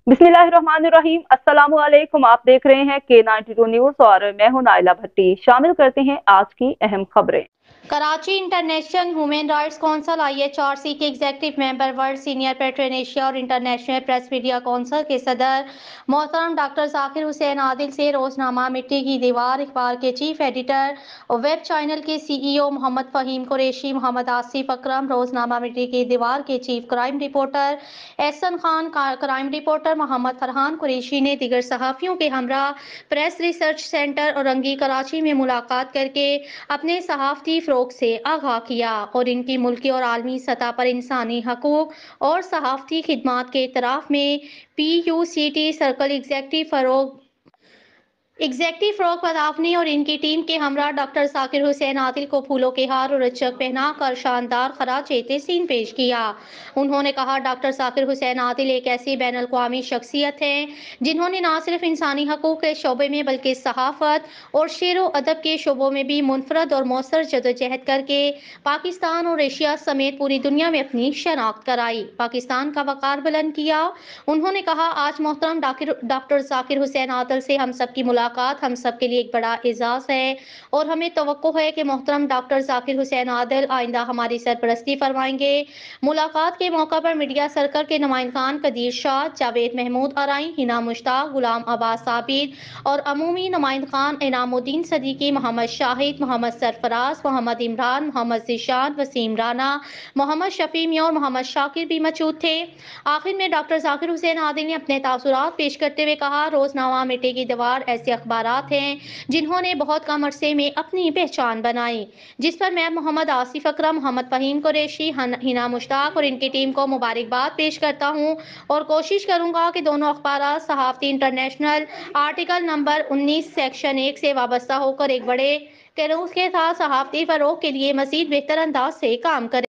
बिस्मिल्लाहिर्रहमानिर्रहीम। अस्सलाम वालेकुम। आप देख रहे हैं K92 न्यूज़ और मैं हूं नाइला भट्टी। शामिल करते हैं आज की अहम खबरें। Karachi international human rights council IHRC के executive member, world senior patron Asia और इंटरनेशनल प्रेस मीडिया काउंसिल के सदर मोहतरम डॉक्टर जाकिर हुसैन आदिल से रोजनामा मिट्टी की दीवार अखबार के चीफ एडिटर और वेब चैनल के CEO मोहम्मद फ़हीम कुरैशी, मोहम्मद आसिफ अकरम, रोजनामा मिट्टी की दीवार के chief crime reporter Ehsan Khan, crime reporter Mohammad Farhan Qureshi ने दीगर सहाफ़ियों के हमरा press research centre Orangi Karachi में मुलाकात करके अपने सहाफ़ती फ़रोग़ से आगाह किया और इनकी मुल्की और आलमी सतह पर इंसानी हकूक़ और सहाफ़ती खिदमात के इतराफ़ में PUCT सर्कल एग्जेक्टिव फ़रोग़ पदावनी और इनकी टीम के हमरा डॉक्टर जाकिर हुसैन आदिल को फूलों के हार और रचक पहना कर शानदार खराज तहसीन पेश किया। उन्होंने कहा, डॉक्टर जाकिर हुसैन आदिल एक ऐसी बैन अल-अक़वामी शख्सियत हैं जिन्होंने न सिर्फ इंसानी हकूक़ के शोबे में बल्कि सहाफ़त और शेर व अदब के शोबों में भी मुनफरद और मौसर जदोजहद करके पाकिस्तान और एशिया समेत पूरी दुनिया में अपनी शनाख्त कराई, पाकिस्तान का वक़ार बुलंद किया। उन्होंने कहा, आज मोहतरम डॉक्टर जाकिर हुसैन आदिल से हम सब की मुलाकात हम सब के लिए एक बड़ा एजाज़ है और हमें तवक्को है कि मोहतरम डॉक्टर जाकिर हुसैन आदिल आइंदा हमारी सरपरस्ती फरमाएंगे। मुलाकात के मौका पर मीडिया सर्कल के नुमाइंदगान कदीर शाह, जावेद महमूद आराई, हिना मुश्ताक, गुलाम अब्बास आबिद और अमूमी नुमाइंदगान इनामुद्दीन सदीकी, मोहम्मद शाहिद, मोहम्मद सरफराज, मोहम्मद इमरान, मोहम्मद ज़ीशान, वसीम राना, मोहम्मद शफी मियां और मोहम्मद शाकिर भी मौजूद थे। आखिर में डॉक्टर जाकिर हुसैन आदिल ने अपने तासुरात पेश करते हुए कहा, रोजनामा मिट्टी की दीवार ऐसे अखबारात हैं जिन्होंने बहुत कम अरसे में अपनी पहचान बनाई, जिस पर मैं मोहम्मद आसिफ अकरम, मोहम्मद फ़हीम कुरैशी, हिना मुश्ताक और इनकी टीम को मुबारकबाद पेश करता हूँ और कोशिश करूँगा कि दोनों अखबारात सहाफ़ती इंटरनेशनल आर्टिकल नंबर 19 सेक्शन 1 से वाबस्ता होकर एक बड़े कैरूस के साथ सहाफ़ती फ़रोग़ के लिए मज़ीद बेहतर अंदाज से काम करें।